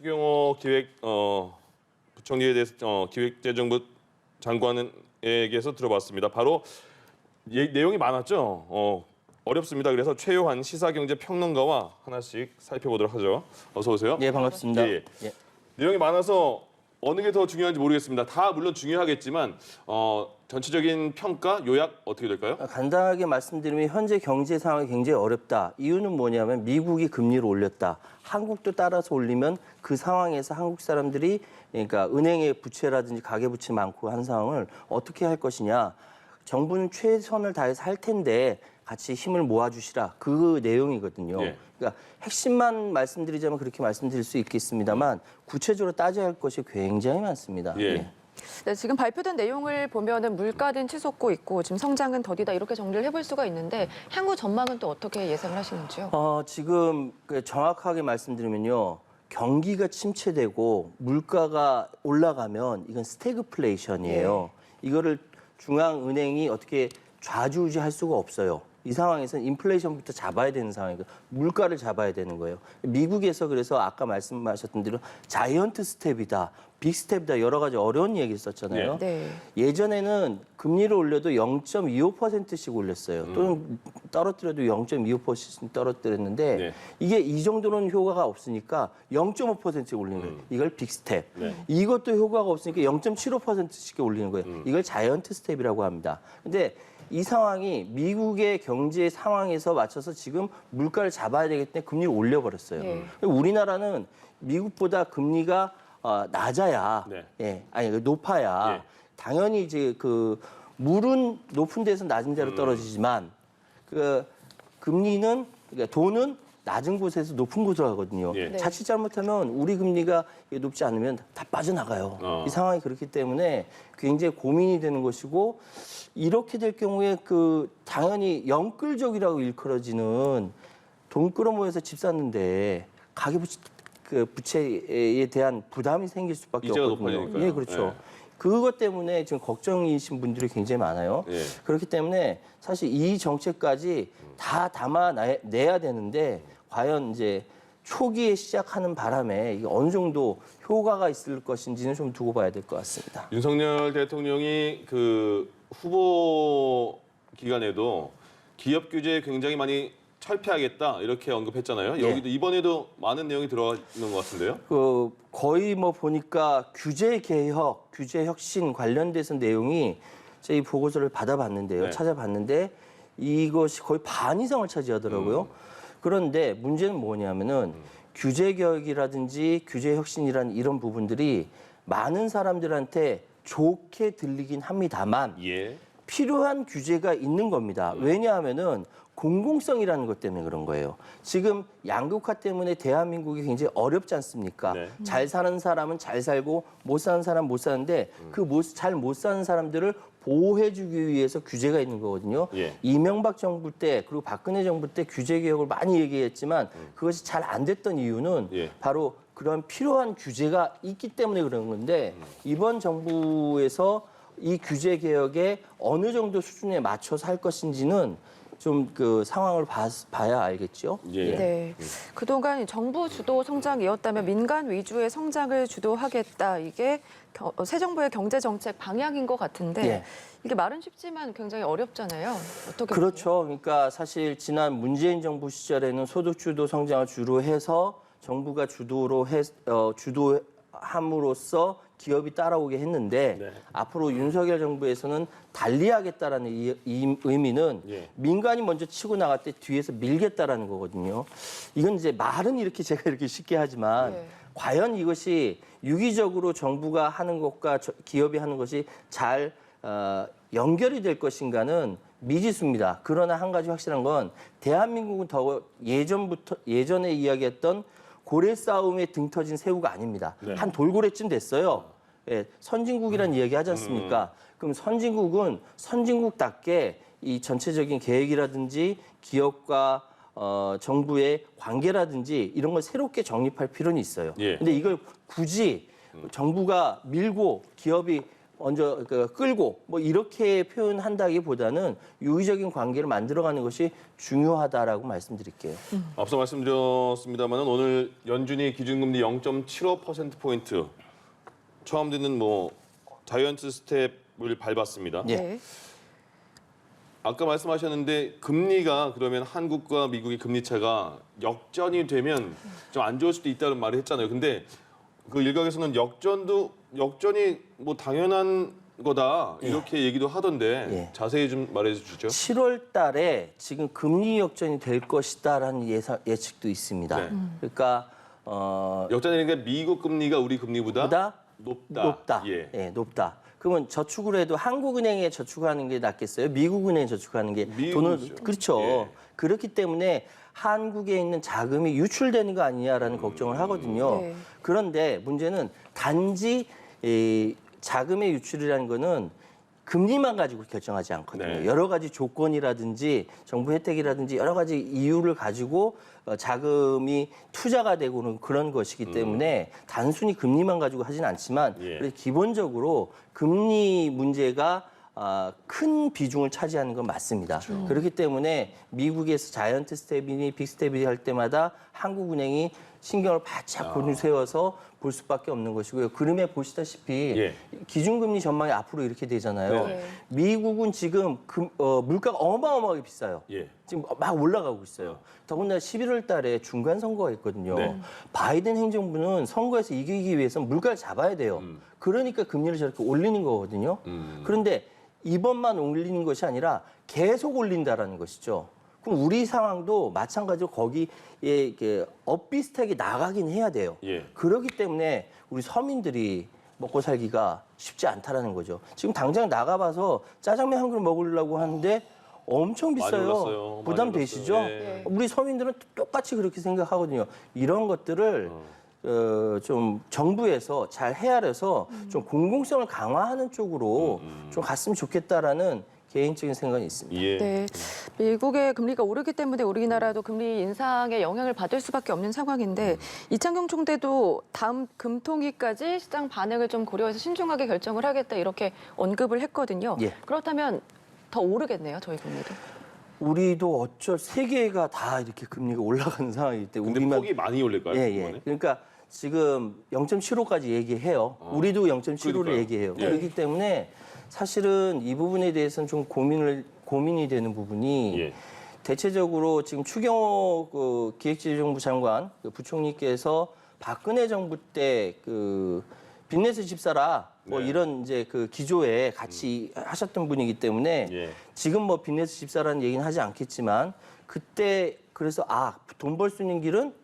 추경호 부총리에 대해서 기획재정부 장관에게서 들어봤습니다. 바로 내용이 많았죠. 어렵습니다. 그래서 최요한 시사경제평론가와 하나씩 살펴보도록 하죠. 어서 오세요. 네, 반갑습니다. 예. 내용이 많아서 어느 게 더 중요한지 모르겠습니다. 다 물론 중요하겠지만 전체적인 평가, 요약 어떻게 될까요? 간단하게 말씀드리면 현재 경제 상황이 굉장히 어렵다. 이유는 뭐냐면 미국이 금리를 올렸다. 한국도 따라서 올리면 그 상황에서 한국 사람들이 그러니까 은행의 부채라든지 가계부채 많고 한 상황을 어떻게 할 것이냐. 정부는 최선을 다해서 할 텐데 같이 힘을 모아주시라. 그 내용이거든요. 예. 그러니까 핵심만 말씀드리자면 그렇게 말씀드릴 수 있겠습니다만 구체적으로 따져야 할 것이 굉장히 많습니다. 예. 예. 네, 지금 발표된 내용을 보면은 물가는 치솟고 있고 지금 성장은 더디다 이렇게 정리를 해볼 수가 있는데 향후 전망은 또 어떻게 예상을 하시는지요? 지금 정확하게 말씀드리면요. 경기가 침체되고 물가가 올라가면 이건 스태그플레이션이에요. 이거를 중앙은행이 어떻게 좌지우지할 수가 없어요. 이 상황에서는 인플레이션부터 잡아야 되는 상황이고 물가를 잡아야 되는 거예요. 미국에서 그래서 아까 말씀하셨던 대로 자이언트 스텝이다, 빅 스텝이다 여러 가지 어려운 얘기를 썼잖아요. 네. 예전에는 금리를 올려도 0.25%씩 올렸어요. 또는 떨어뜨려도 0.25% 떨어뜨렸는데 네. 이게 이 정도는 효과가 없으니까 0.5% 올리는 거예요. 이걸 빅 스텝. 네. 이것도 효과가 없으니까 0.75%씩 올리는 거예요. 이걸 자이언트 스텝이라고 합니다. 근데 이 상황이 미국의 경제 상황에서 맞춰서 지금 물가를 잡아야 되기 때문에 금리를 올려버렸어요. 네. 우리나라는 미국보다 금리가 낮아야, 네. 높아야 예. 당연히 이제 물은 높은 데서 낮은 데로 떨어지지만 금리는 그러니까 돈은 낮은 곳에서 높은 곳으로 가거든요. 예. 네. 자칫 잘못하면 우리 금리가 높지 않으면 다 빠져나가요. 이 상황이 그렇기 때문에 굉장히 고민이 되는 것이고 이렇게 될 경우에 당연히 영끌적이라고 일컬어지는 돈 끌어모여서 집 샀는데 부채에 대한 부담이 생길 수밖에 이자가 없거든요. 높아지니까요. 예, 그렇죠. 예. 그것 때문에 지금 걱정이신 분들이 굉장히 많아요. 예. 그렇기 때문에 사실 이 정책까지 다 담아내야 되는데 과연 이제 초기에 시작하는 바람에 이게 어느 정도 효과가 있을 것인지는 좀 두고 봐야 될 것 같습니다. 윤석열 대통령이 후보 기간에도 기업 규제 굉장히 많이 철폐하겠다 이렇게 언급했잖아요. 예. 여기도 이번에도 많은 내용이 들어가 있는 것 같은데요. 거의 보니까 규제 개혁, 규제 혁신 관련돼서 내용이 저희 보고서를 받아봤는데요. 네. 찾아봤는데 이것이 거의 반 이상을 차지하더라고요. 그런데 문제는 뭐냐면은 규제 개혁이라든지 규제 혁신이라는 이런 부분들이 많은 사람들한테 좋게 들리긴 합니다만 예. 필요한 규제가 있는 겁니다. 왜냐하면은 공공성이라는 것 때문에 그런 거예요. 지금 양극화 때문에 대한민국이 굉장히 어렵지 않습니까? 네. 잘 사는 사람은 잘 살고 못 사는 사람은 못 사는데 잘 못 사는 사람들을 보호해주기 위해서 규제가 있는 거거든요. 예. 이명박 정부 때 그리고 박근혜 정부 때 규제 개혁을 많이 얘기했지만 그것이 잘 안 됐던 이유는 예. 바로 그런 필요한 규제가 있기 때문에 그런 건데 이번 정부에서 이 규제 개혁에 어느 정도 수준에 맞춰서 할 것인지는 좀 상황을 봐야 알겠죠. 예. 네. 그동안 정부 주도 성장이었다면 민간 위주의 성장을 주도하겠다. 이게 새 정부의 경제 정책 방향인 것 같은데 예. 이게 말은 쉽지만 굉장히 어렵잖아요. 어떻게 그렇죠. 그러니까 사실 지난 문재인 정부 시절에는 소득 주도 성장을 주로 해서 정부가 주도함으로써 기업이 따라오게 했는데 네. 앞으로 윤석열 정부에서는 달리하겠다라는 의미는 예. 민간이 먼저 치고 나갈 때 뒤에서 밀겠다라는 거거든요. 이건 이제 말은 이렇게 제가 이렇게 쉽게 하지만 네. 과연 이것이 유기적으로 정부가 하는 것과 기업이 하는 것이 잘 연결이 될 것인가는 미지수입니다. 그러나 한 가지 확실한 건 대한민국은 더 예전에 이야기했던 고래 싸움에 등 터진 새우가 아닙니다. 네. 한 돌고래쯤 됐어요. 예, 선진국이라는 이야기 하지 않습니까? 그럼 선진국은 선진국답게 이 전체적인 계획이라든지 기업과 정부의 관계라든지 이런 걸 새롭게 정립할 필요는 있어요. 예. 근데 이걸 굳이 정부가 밀고 기업이 먼저 끌고 뭐 이렇게 표현한다기보다는 유기적인 관계를 만들어가는 것이 중요하다라고 말씀드릴게요. 앞서 말씀드렸습니다만 오늘 연준이 기준금리 0.75%포인트 처음 듣는 뭐 자이언트 스텝을 밟았습니다. 예. 네. 아까 말씀하셨는데 금리가 그러면 한국과 미국의 금리 차가 역전이 되면 좀 안 좋을 수도 있다는 말을 했잖아요. 근데 그 일각에서는 역전이 뭐 당연한 거다 이렇게 얘기도 하던데 예. 자세히 좀 말해 주시죠. 7월 달에 지금 금리 역전이 될 것이다라는 예측도 있습니다. 네. 그러니까 역전이니까 미국 금리가 우리 금리보다 보다 높다. 예. 예, 높다. 그러면 저축을 해도 한국은행에 저축하는 게 낫겠어요? 미국은행에 저축하는 게 돈을 미국이죠. 그렇죠. 예. 그렇기 때문에 한국에 있는 자금이 유출되는 거 아니냐라는 걱정을 하거든요. 네. 그런데 문제는 단지 이 자금의 유출이라는 거는 금리만 가지고 결정하지 않거든요. 네. 여러 가지 조건이라든지 정부 혜택이라든지 여러 가지 이유를 가지고 자금이 투자가 되고는 그런 것이기 때문에 단순히 금리만 가지고 하진 않지만 예. 그래서 기본적으로 금리 문제가 큰 비중을 차지하는 건 맞습니다. 그렇기 때문에 미국에서 자이언트 스텝이니 빅스텝이 할 때마다 한국은행이 신경을 바짝 세워서 볼 수밖에 없는 것이고요. 그림에 보시다시피 예. 기준금리 전망이 앞으로 이렇게 되잖아요. 네. 미국은 지금 물가가 어마어마하게 비싸요. 예. 지금 막 올라가고 있어요. 더군다나 11월 달에 중간 선거가 있거든요. 네. 바이든 행정부는 선거에서 이기기 위해서 물가를 잡아야 돼요. 그러니까 금리를 저렇게 올리는 거거든요. 그런데 이번만 올리는 것이 아니라 계속 올린다라는 것이죠. 그럼 우리 상황도 마찬가지로 거기에 엇비슷하게 나가긴 해야 돼요. 예. 그렇기 때문에 우리 서민들이 먹고 살기가 쉽지 않다라는 거죠. 지금 당장 나가봐서 짜장면 한 그릇 먹으려고 하는데 엄청 많이 비싸요. 올랐어요. 부담되시죠? 많이 올랐어요. 예. 우리 서민들은 똑같이 그렇게 생각하거든요. 이런 것들을 좀 정부에서 잘 헤아려서 좀 공공성을 강화하는 쪽으로 좀 갔으면 좋겠다라는 개인적인 생각이 있습니다. 예. 네. 미국의 금리가 오르기 때문에 우리나라도 금리 인상에 영향을 받을 수밖에 없는 상황인데 이창경 총재도 다음 금통위까지 시장 반응을 좀 고려해서 신중하게 결정을 하겠다 이렇게 언급을 했거든요. 예. 그렇다면 더 오르겠네요, 저희 금리도. 우리도 어쩔 세계가 다 이렇게 금리가 올라가는 상황이기 때문에 근데 폭이 많이 올릴까요? 예, 이번에? 예. 그러니까 지금 0.75까지 얘기해요. 우리도 0.75를 그러니까요. 얘기해요. 예. 그렇기 때문에 사실은 이 부분에 대해서는 좀 고민이 되는 부분이 예. 대체적으로 지금 추경호 기획재정부 장관 부총리께서 박근혜 정부 때 빚내서 집 사라 뭐 네. 이런 이제 기조에 같이 하셨던 분이기 때문에 예. 지금 뭐 빚내서 집 사라는 얘기는 하지 않겠지만 그때 그래서 돈 벌 수 있는 길은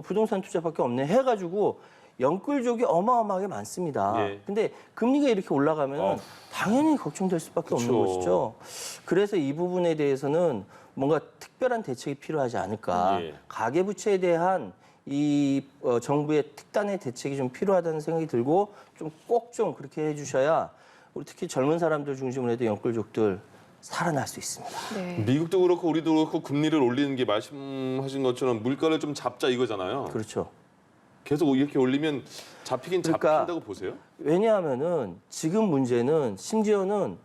부동산 투자밖에 없네 해가지고 영끌족이 어마어마하게 많습니다. 예. 근데 금리가 이렇게 올라가면 당연히 걱정될 수밖에 없는 그쵸. 것이죠. 그래서 이 부분에 대해서는 뭔가 특별한 대책이 필요하지 않을까. 예. 가계부채에 대한 이 정부의 특단의 대책이 좀 필요하다는 생각이 들고 좀 꼭 좀 그렇게 해주셔야 우리 특히 젊은 사람들 중심으로 해도 영끌족들 살아날 수 있습니다. 네. 미국도 그렇고 우리도 그렇고 금리를 올리는 게 말씀하신 것처럼 물가를 좀 잡자 이거잖아요. 그렇죠. 계속 이렇게 올리면 잡히긴 그러니까 잡힌다고 보세요? 왜냐하면은 지금 문제는 심지어는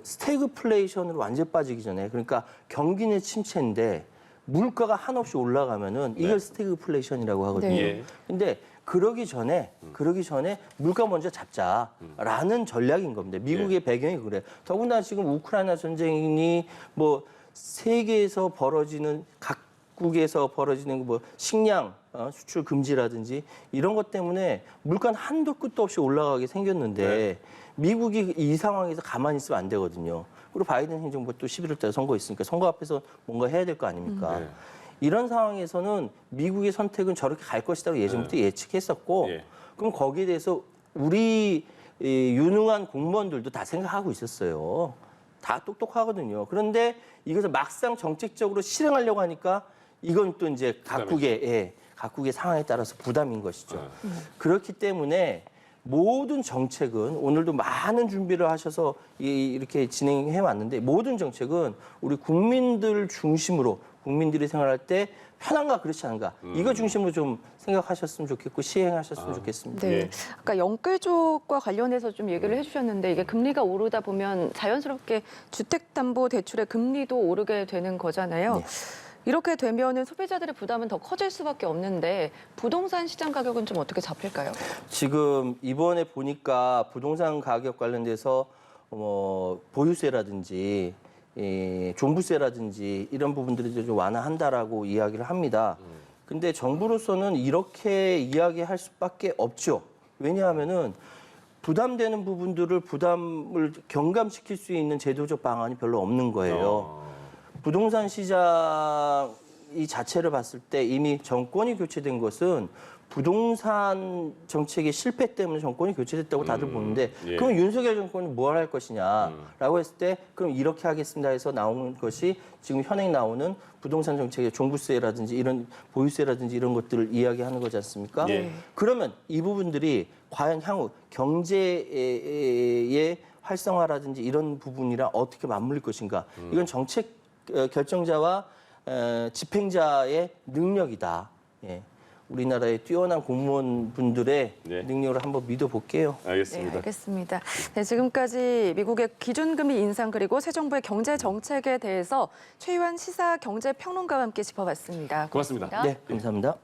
스태그플레이션으로 완전 빠지기 전에 그러니까 경기 내 침체인데 물가가 한없이 올라가면은 이걸 스태그플레이션이라고 하거든요. 네. 예. 근데 그러기 전에 물가 먼저 잡자라는 전략인 겁니다. 미국의 배경이 그래요. 더군다나 지금 우크라이나 전쟁이 뭐 세계에서 벌어지는 각국에서 벌어지는 뭐 식량 수출 금지라든지 이런 것 때문에 물가는 한도 끝도 없이 올라가게 생겼는데 미국이 이 상황에서 가만히 있으면 안 되거든요. 그리고 바이든 행정부 또 11월 달에 선거했으니까 선거 앞에서 뭔가 해야 될 거 아닙니까? 네. 이런 상황에서는 미국의 선택은 저렇게 갈 것이라고 예전부터 예측했었고 예. 그럼 거기에 대해서 우리 유능한 공무원들도 다 생각하고 있었어요. 다 똑똑하거든요. 그런데 이것을 막상 정책적으로 실행하려고 하니까 이건 또 이제 각국의 상황에 따라서 부담인 것이죠. 그렇기 때문에 모든 정책은 오늘도 많은 준비를 하셔서 이렇게 진행해 왔는데 모든 정책은 우리 국민들 중심으로 국민들이 생활할 때 편한가 그렇지 않은가 이거 중심으로 좀 생각하셨으면 좋겠고 시행하셨으면 좋겠습니다. 네. 예. 아까 영끌족과 관련해서 좀 얘기를 해주셨는데 이게 금리가 오르다 보면 자연스럽게 주택담보대출의 금리도 오르게 되는 거잖아요. 네. 이렇게 되면은 소비자들의 부담은 더 커질 수밖에 없는데 부동산 시장 가격은 좀 어떻게 잡힐까요? 지금 이번에 보니까 부동산 가격 관련돼서 보유세라든지 종부세라든지 이런 부분들이 좀 완화한다라고 이야기를 합니다. 근데 정부로서는 이렇게 이야기할 수밖에 없죠. 왜냐하면은 부담되는 부분들을 부담을 경감시킬 수 있는 제도적 방안이 별로 없는 거예요. 부동산 시장 이 자체를 봤을 때 이미 정권이 교체된 것은 부동산 정책의 실패 때문에 정권이 교체됐다고 다들 보는데 예. 그럼 윤석열 정권이 뭘 할 것이냐라고 했을 때 그럼 이렇게 하겠습니다 해서 나오는 것이 지금 현행 나오는 부동산 정책의 종부세라든지 이런 보유세라든지 이런 것들을 이야기하는 거지 않습니까? 예. 그러면 이 부분들이 과연 향후 경제의 활성화라든지 이런 부분이랑 어떻게 맞물릴 것인가? 이건 정책 결정자와 집행자의 능력이다. 예. 우리나라의 뛰어난 공무원분들의 네. 능력을 한번 믿어볼게요. 네, 알겠습니다. 알겠습니다. 네, 지금까지 미국의 기준금리 인상 그리고 새 정부의 경제 정책에 대해서 최유한 시사경제평론가와 함께 짚어봤습니다. 고맙습니다. 고맙습니다. 네, 감사합니다.